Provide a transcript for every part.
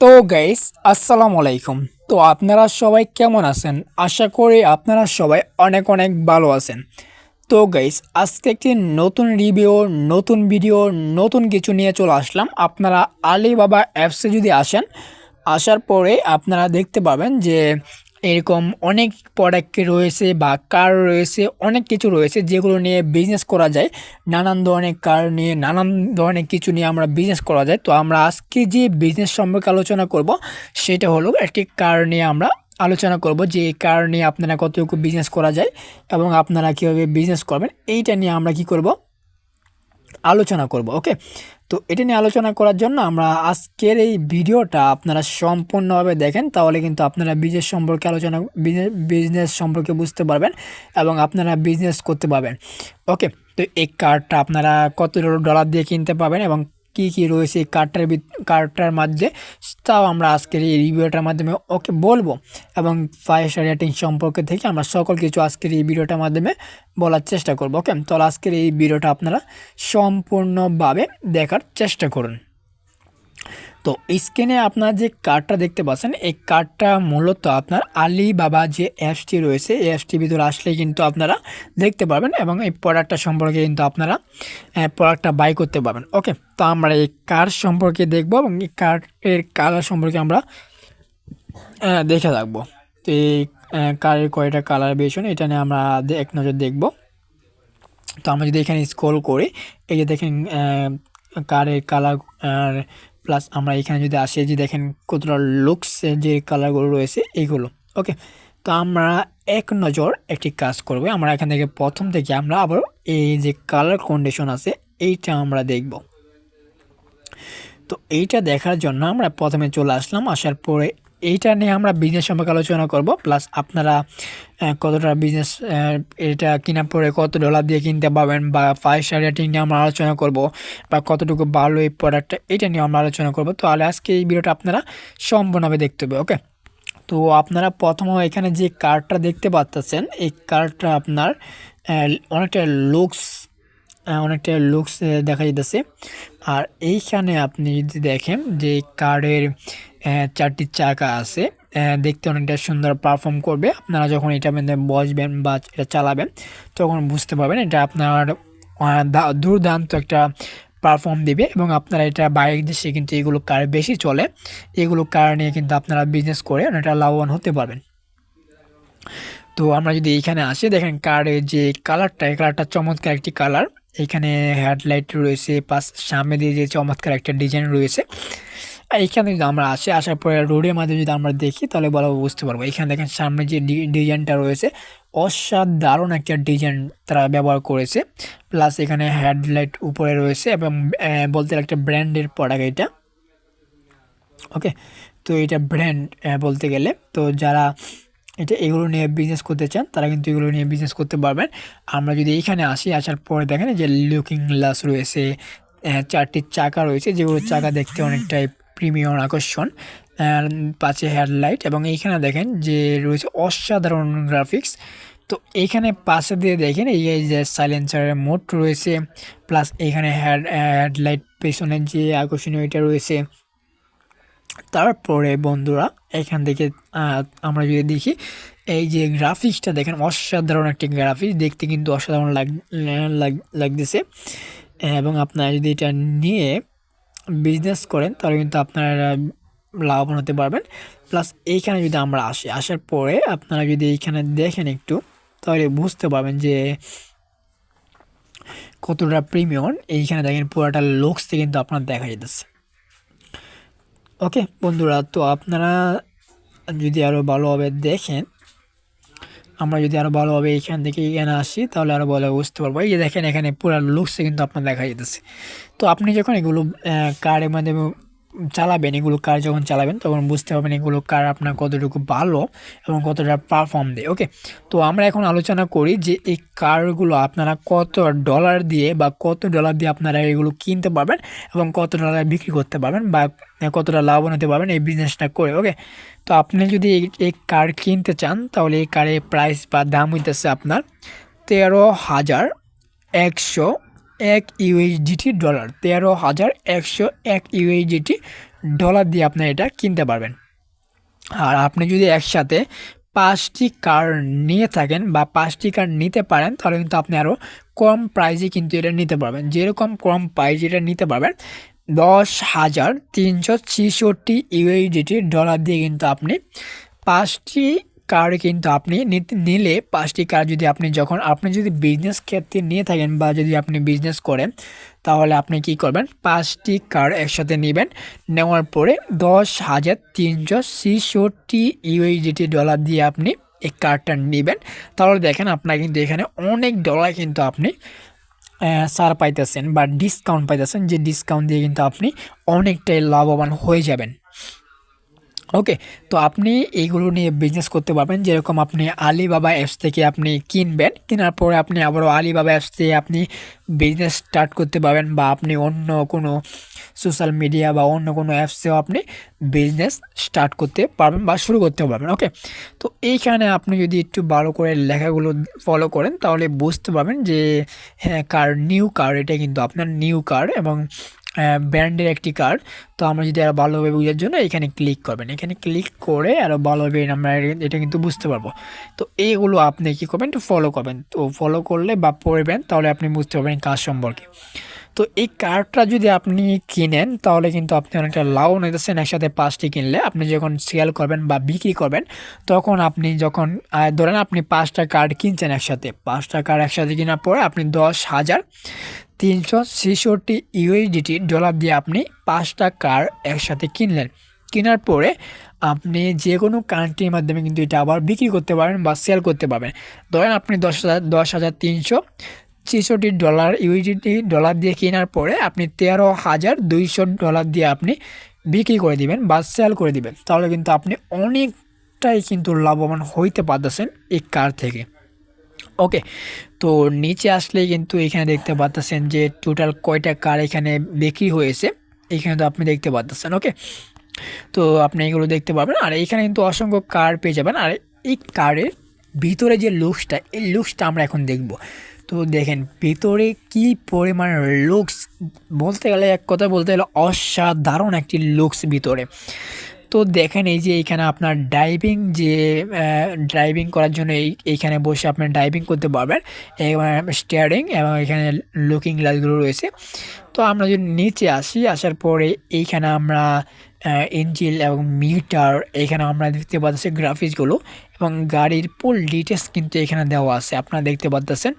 তো গাইস, আসসালামু আলাইকুম। তো আপনারা সবাই কেমন আছেন? আশা করি আপনারা সবাই অনেক অনেক ভালো আছেন। তো গাইস, আজকে একটি নতুন রিভিউ, নতুন ভিডিও, নতুন কিছু নিয়ে চলে আসলাম। আপনারা আলিবাবা অ্যাপসে যদি আসেন, আসার পরে আপনারা দেখতে পাবেন যে এরকম অনেক প্রোডাক্ট রয়েছে বা কার রয়েছে, অনেক কিছু রয়েছে যেগুলো নিয়ে বিজনেস করা যায়। নানান ধরনের কার নিয়ে, নানান ধরনের কিছু নিয়ে আমরা বিজনেস করা যায়। তো আমরা আজকে যে বিজনেস সম্পর্কে আলোচনা করব সেটা হলো একটি কার নিয়ে আমরা আলোচনা করব, যে এই কার নিয়ে আপনারা কতটুকু বিজনেস করা যায় এবং আপনারা কীভাবে বিজনেস করবেন, এইটা নিয়ে আমরা কি করব, আলোচনা করব। ওকে, তো এটা নিয়ে আলোচনা করার জন্য আমরা আজকের এই ভিডিওটা আপনারা সম্পূর্ণভাবে দেখেন, তাহলে কিন্তু আপনারা বিজনেস সম্পর্কে বিজনেস সম্পর্কে বুঝতে পারবেন এবং আপনারা বিজনেস করতে পারবেন। ওকে, তো এই কার্ডটা আপনারা কত ডলার দিয়ে কিনতে পাবেন এবং কি কি রয়েছে এই কার্ডটার মাঝে, তাও আমরা আজকের এই রিভিউটার মাধ্যমে বলবো এবং 5 স্টার রেটিং সম্পর্কে থেকে আমরা সকল কিছু আজকের এই ভিডিওটার মাধ্যমে বলার চেষ্টা করব। ওকে, তো আজকের এই ভিডিওটা আপনারা সম্পূর্ণভাবে দেখার চেষ্টা করুন। তো স্ক্রিনে আপনার যে কার্ডটা দেখতে পাচ্ছেন, এই কার্ডটা মূলত আপনার আলিবাবা যে অ্যাপসটি রয়েছে, এই অ্যাপসটির ভিতরে আসলে কিন্তু আপনারা দেখতে পারবেন এবং এই প্রোডাক্টটা সম্পর্কে কিন্তু আপনারা প্রোডাক্টটা বাই করতে পারবেন। ওকে, তো আমরা এই কার্ড সম্পর্কে দেখব এবং এই কার্ডের কালার সম্পর্কে আমরা দেখে থাকবো। তো এই কারের কয়টা কালার বেশন, এটা নিয়ে আমরা এক নজর দেখব। তো আমরা যদি এখানে স্ক্রল করি, এই যে দেখেন কারের কালার, আর প্লাস আমরা এখানে যদি আসি, যে দেখেন কতটা লুকসের যে কালারগুলো রয়েছে এইগুলো। ওকে, তো আমরা এক নজর একটি কাজ করব, আমরা এখান থেকে প্রথম থেকে আমরা আবার এই যে কালার কন্ডিশন আছে এইটা আমরা দেখব। তো এইটা দেখার জন্য আমরা প্রথমে চলে আসলাম, আসার পরে এইটা নিয়ে আমরা বিজনেস সম্পর্কে আলোচনা করব, প্লাস আপনারা কতটা বিজনেস এটা কেনার পরে কত ডলার দিয়ে কিনতে পারবেন বা 5 স্টার রেটিং নিয়ে আমরা আলোচনা করব বা কতটুকু ভালো এই প্রোডাক্টটা, এটা নিয়ে আমরা আলোচনা করব। তো আজকে এই ভিডিওটা আপনারা সম্পূর্ণভাবে দেখতে হবে। ওকে, তো আপনারা প্রথমে এখানে যে কার্ডটা দেখতে পাচ্ছেন, এই কার্ডটা আপনার অনেকটা লুকস দেখা যেতেছে। আর এইখানে আপনি যদি দেখেন যে কার্ডের 4টি চাকা আছে, দেখতে অনেকটা সুন্দর পারফর্ম করবে। আপনারা যখন এটা মধ্যে বসবেন বা এটা চালাবেন তখন বুঝতে পারবেন এটা আপনার দুর্দান্ত একটা পারফর্ম দেবে এবং আপনারা এটা বাইরের দেশে কিন্তু এগুলো কার বেশি চলে, এগুলো কার নিয়ে কিন্তু আপনারা বিজনেস করে অনেকটা লাভবান হতে পারবেন। তো আমরা যদি এইখানে আসি, দেখেন কারের যে কালারটা, এই কালারটা চমৎকার একটি কালার। এখানে হেডলাইট রয়েছে, পাশ সামনে দিয়ে যে চমৎকার একটা ডিজাইন রয়েছে। আর এইখানে যদি আমরা আসি, আসার পরে রোডের মাঝে যদি আমরা দেখি তাহলে বুঝতে পারবো। এখানে দেখেন সামনে যে ডিজাইনটা রয়েছে, অসাধারণ একটা ডিজাইন তারা ব্যবহার করেছে। প্লাস এখানে হেডলাইট উপরে রয়েছে এবং বলতে একটা ব্র্যান্ডের প্রোডাক্ট এটা। ওকে, তো এটা ব্র্যান্ড বলতে গেলে, তো যারা এগুলো নিয়ে বিজনেস করতে চান তারা কিন্তু এগুলো নিয়ে বিজনেস করতে পারবেন। আমরা যদি এইখানে আসি, আসার পরে দেখেন যে লুকিং গ্লাস রয়েছে, 4টি চাকা রয়েছে, যেগুলো চাকা দেখতে অনেকটাই প্রিমিয়াম আকর্ষণ, পাশে হেডলাইট এবং এইখানে দেখেন যে রয়েছে অসাধারণ গ্রাফিক্স। তো এইখানে পাশে দিয়ে দেখেন এই যে সাইলেন্সারের মোড রয়েছে, প্লাস এইখানে হেডলাইট পেছনের যে আকর্ষণীয় এটা রয়েছে। তারপরে বন্ধুরা এখান থেকে আমরা যদি দেখি, এই যে গ্রাফিক্সটা দেখেন অসাধারণ একটি গ্রাফিক্স, দেখতে কিন্তু অসাধারণ লাগতেছে এবং আপনারা যদি এটা নিয়ে বিজনেস করেন তাহলে কিন্তু আপনারা লাভবান হতে পারবেন। প্লাস এইখানে যদি আমরা আসি, আসার পরে আপনারা যদি এইখানে দেখেন একটু, তাহলে বুঝতে পারবেন যে কতটা প্রিমিয়াম। এইখানে দেখেন পুরোটা লুকসটা কিন্তু আপনার দেখা যেতেছে। ওকে বন্ধুরা, তো আপনারা যদি আরও ভালোভাবে দেখেন, আমরা যদি আরও ভালোভাবে এখান থেকে এখানে আসি তাহলে আরও ভালো বুঝতে পারবো। এই যে দেখেন এখানে পুরো লুকসে কিন্তু আপনার দেখা যেতেছে। তো আপনি যখন এগুলো কারের মাধ্যমে চালাবেন, এগুলো কার যখন চালাবেন তখন বুঝতে পারবেন এগুলো কার আপনার কতটুকু ভালো এবং কতটা পারফর্ম দেয়। ওকে, তো আমরা এখন আলোচনা করি যে এই কারগুলো আপনারা কত ডলার দিয়ে বা কত ডলার দিয়ে আপনারা এগুলো কিনতে পারবেন এবং কত ডলার বিক্রি করতে পারবেন বা কতটা লাভবান হতে পারবেন এই বিজনেসটা করে। ওকে, তো আপনি যদি এই কার কিনতে চান তাহলে এই কারের প্রাইস বা দাম হইতেছে আপনার 13,100 1 ইউএসডিটি ডলার, 13,101 ইউএসডিটি ডলার দিয়ে আপনি এটা কিনতে পারবেন। আর আপনি যদি একসাথে 5টি কার নিয়ে থাকেন বা 5টি কার নিতে পারেন, তাহলে কিন্তু আপনি আরও কম প্রাইসে কিন্তু এটা নিতে পারবেন। যেরকম কম প্রাইসে এটা নিতে পারবেন 10,366 ইউএসডিটি ডলার দিয়ে কিন্তু আপনি 5টি কার্ড কিন্তু আপনি নিলে 5টি কার্ড যদি আপনি যদি বিজনেস ক্ষেত্রে নিয়ে থাকেন বা যদি আপনি বিজনেস করেন, তাহলে আপনি কি করবেন, 5টি কার্ড একসাথে নেবেন। নেওয়ার পরে 10,366 ইউএসডিটি ডলার দিয়ে আপনি এই কার্ডটা নেবেন। তাহলে দেখেন আপনার কিন্তু এখানে অনেক ডলার কিন্তু আপনি ছাড় পাইতেছেন বা ডিসকাউন্ট পাইতেছেন, যে ডিসকাউন্ট দিয়ে কিন্তু আপনি অনেকটাই লাভবান হয়ে যাবেন। ওকে, তো আপনি এইগুলো নিয়ে বিজনেস করতে পারবেন। যেরকম আপনি আলিবাবা অ্যাপস থেকে আপনি কিনবেন, কেনার পরে আপনি আবারও আলিবাবা অ্যাপস থেকে আপনি বিজনেস স্টার্ট করতে পারবেন, বা আপনি অন্য কোনো সোশ্যাল মিডিয়া বা অন্য কোনো অ্যাপসেও আপনি বিজনেস স্টার্ট করতে পারবেন বা শুরু করতে পারবেন। ওকে, তো এইখানে আপনি যদি একটু ভালো করে লেখাগুলো ফলো করেন, তাহলে বুঝতে পারবেন যে হ্যাঁ, নিউ কার, এটা কিন্তু আপনার নিউ কার এবং ব্র্যান্ডের একটি কার্ড। তো আমরা যদি আরও ভালোভাবে বোঝার জন্য এখানে ক্লিক করবেন, এখানে ক্লিক করে আরও ভালোভাবে আমরা এটা কিন্তু বুঝতে পারবো। তো এইগুলো আপনি কী করবেন, একটু ফলো করবেন। তো ফলো করলে বা পড়বেন, তাহলে আপনি বুঝতে পারবেন কাজ সম্পর্কে। তো এই কার্ডটা যদি আপনি কিনেন, তাহলে কিন্তু আপনি অনেকটা লাভ নিতেছেন। একসাথে 5টি কিনলে আপনি যখন সেল করবেন বা বিক্রি করবেন, তখন আপনি যখন ধরেন আপনি 5টা কার্ড কিনছেন একসাথে, 5টা কার্ড একসাথে কেনার পরে আপনি 10,366 ইউএসডিটি ডলার দিয়ে আপনি 5টা কার একসাথে কিনলেন। কেনার পরে আপনি যে কোনো কান্ট্রির মাধ্যমে কিন্তু এটা আবার বিক্রি করতে পারবেন বা সেল করতে পারবেন। ধরেন আপনি 10,366 ইউএসডিটি ডলার দিয়ে কেনার পরে আপনি 13,200 ডলার দিয়ে আপনি বিক্রি করে দিবেন বা সেল করে দিবেন, তাহলে কিন্তু আপনি অনেকটাই কিন্তু লাভবান হইতে পারতেছেন এই কার থেকে। ওকে, তো নিচে আসলেই কিন্তু এখানে দেখতে পাচ্ছেন যে টোটাল কয়টা কার এখানে বিক্রি হয়েছে, এখানে তো আপনি দেখতে পাচ্ছেন। ওকে, তো আপনি এগুলো দেখতে পাবেন, আর এখানে কিন্তু অসংখ্য কার পেয়ে যাবেন। আর এই কারের ভিতরে যে লুকসটা, এই লুকসটা আমরা এখন দেখব। তো দেখেন ভিতরে কি পরিমাণ লুকস, বলতে গেলে এক কথা বলতে গেলে অসাধারণ একটি লুকস ভিতরে। তো দেখেন এই যে এইখানে আপনার ড্রাইভিং করার জন্য এইখানে বসে আপনি ড্রাইভিং করতে পারবেন, স্টিয়ারিং এবং এখানে লুকিং গ্লাসগুলো রয়েছে। তো আমরা যদি নিচে আসার পরে এইখানে আমরা ইঞ্জিন এবং মিটার, এখানে আমরা দেখতে পাচ্ছি গ্রাফিক্সগুলো এবং গাড়ির ফুল ডিটেলস কিন্তু এখানে দেওয়া আছে, আপনারা দেখতে পাচ্ছেন।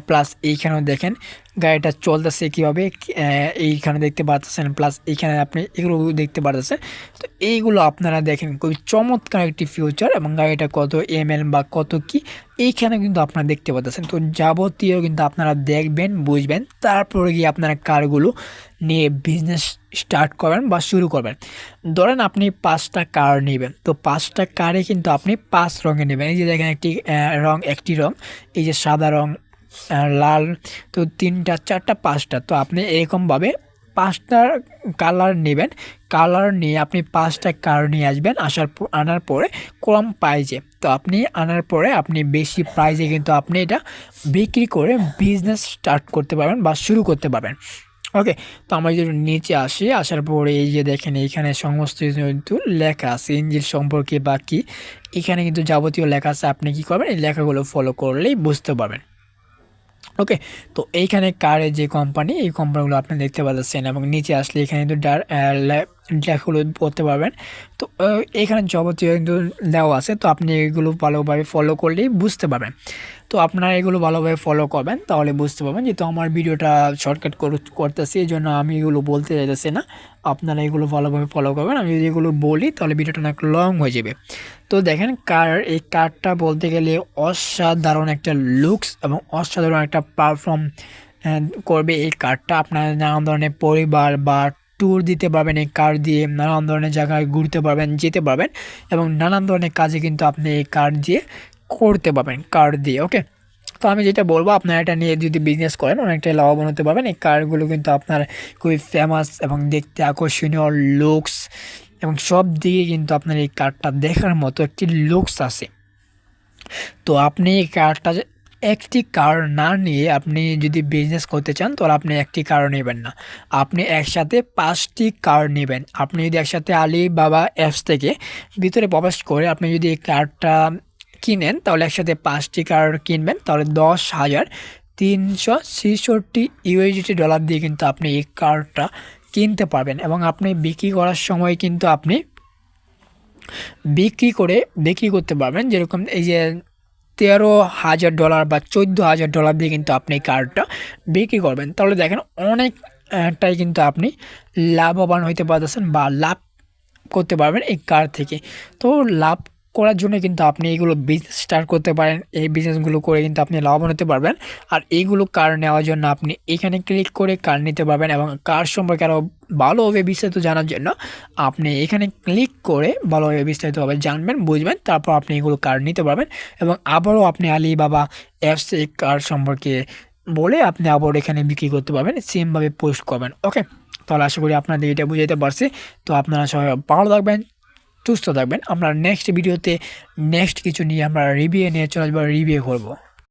প্লাস এইখানেও দেখেন গাড়িটা চলতেছে কীভাবে, এইখানে দেখতে পাচ্ছেন। প্লাস এইখানে আপনি এগুলো দেখতে পাচ্ছেন। তো এইগুলো আপনারা দেখেন খুবই চমৎকার একটি ফিউচার, এবং গাড়িটা কত এমএল বা কত কি এইখানে কিন্তু আপনারা দেখতে পাচ্ছেন। তো যাবতীয় কিন্তু আপনারা দেখবেন, বুঝবেন, তারপরে গিয়ে আপনারা কারগুলো নিয়ে বিজনেস স্টার্ট করবেন বা শুরু করবেন। ধরেন আপনি 5টা কার নেবেন, তো 5টা কারে কিন্তু আপনি 5 রঙে নেবেন। এই যে দেখেন একটি রং, এই যে সাদা রং, লাল, তো 3টা 4টা 5টা। তো আপনি এরকমভাবে 5টা কালার নেবেন, কালার নিয়ে আপনি 5টা কালার নিয়ে আসবেন। আনার পরে কম প্রাইজে, তো আপনি আনার পরে আপনি বেশি প্রাইজে কিন্তু আপনি এটা বিক্রি করে বিজনেস স্টার্ট করতে পারবেন বা শুরু করতে পারবেন। ওকে, তো আমরা যদি নিচে আসার পরে এই যে দেখেন এইখানে সমস্ত কিন্তু লেখা আছে ইঞ্জিন সম্পর্কে বা কি, এখানে কিন্তু যাবতীয় লেখা আছে। আপনি কি করবেন, এই লেখাগুলো ফলো করলেই বুঝতে পারবেন। ওকে, তো এইখানে কারের যে কোম্পানি, এই কোম্পানিগুলো আপনি দেখতে পাচ্ছেন, এবং নিচে আসলে এখানে কিন্তু লেখাগুলো পড়তে পারবেন। তো এখানে যাবতীয় কিন্তু দেওয়া আছে, তো আপনি এগুলো ভালোভাবে ফলো করলেই বুঝতে পারবেন। তো আপনারা এগুলো ভালোভাবে ফলো করবেন, তাহলে বুঝতে পারবেন। যেহেতু আমার ভিডিওটা শর্টকাট করতেছি, এই জন্য আমি এগুলো বলতে চাইতেছি না, আপনারা এগুলো ভালোভাবে ফলো করবেন। আমি যদি এগুলো বলি তাহলে ভিডিওটা অনেক লং হয়ে যাবে। তো দেখেন এই কারটা বলতে গেলে অসাধারণ একটা লুকস এবং অসাধারণ একটা পারফর্ম করবে এই কারটা। আপনারা নানান ধরনের পরিবার বা ট্যুর দিতে পারবেন এই কার দিয়ে, নানান ধরনের জায়গায় ঘুরতে পারবেন, যেতে পারবেন, এবং নানান ধরনের কাজে কিন্তু আপনি এই কার দিয়ে করতে পারবেন, কার দিয়ে। ওকে, তো আমি যেটা বলবো, আপনারা এটা নিয়ে যদি বিজনেস করেন অনেকটাই লাভবান হতে পারবেন। এই কারগুলো কিন্তু আপনার খুবই ফেমাস এবং দেখতে আকর্ষণীয় লুকস, এবং সব দিকে কিন্তু আপনার এই কারটা দেখার মতো একটি লুকস আছে। তো আপনি এই কারটা একটি কার না নিয়ে আপনি যদি বিজনেস করতে চান তাহলে আপনি একটি কার নেবেন না, আপনি একসাথে 5টি কার নেবেন। আপনি যদি একসাথে আলিবাবা অ্যাপস থেকে ভিতরে প্রবেশ করে আপনি যদি এই কার্ডটা কিনেন তাহলে একসাথে 5টি কার কিনবেন, তাহলে 10,366 ইউএসডি ডলার দিয়ে কিন্তু আপনি এই কার্ডটা কিনতে পারবেন। এবং আপনি বিক্রি করার সময় কিন্তু আপনি বিক্রি করতে পারবেন, যেরকম এই যে $13,000 বা $14,000 দিয়ে কিন্তু আপনি এই কার্ডটা বিক্রি করবেন। তাহলে দেখেন অনেকটাই কিন্তু আপনি লাভবান হইতে পারতেছেন বা লাভ করতে পারবেন এই কার্ড থেকে। তো লাভ করার জন্য কিন্তু আপনি এইগুলো বিজনেস স্টার্ট করতে পারেন, এই বিজনেসগুলো করে কিন্তু আপনি লাভবান হতে পারবেন। আর এইগুলো কার নেওয়ার জন্য আপনি এখানে ক্লিক করে কার নিতে পারবেন এবং কার সম্পর্কে আরও ভালোভাবে বিস্তারিত জানার জন্য আপনি এখানে ক্লিক করে ভালোভাবে বিস্তারিতভাবে জানবেন, বুঝবেন, তারপর আপনি এগুলো কার নিতে পারবেন। এবং আবারও আপনি আলিবাবা অ্যাপস এই কার সম্পর্কে বলে আপনি আবার এখানে বিক্রি করতে পারবেন, সেমভাবে পোস্ট করবেন। ওকে, তাহলে আশা করি আপনাদের এটা বুঝাইতে পারছি। তো আপনারা সবাই ভালো থাকবেন, সুস্থ থাকবেন। আমরা নেক্সট ভিডিওতে নেক্সট কিছু নিয়ে আমরা রিভিউ নিয়ে চলে আসবো, রিভিউ করবো।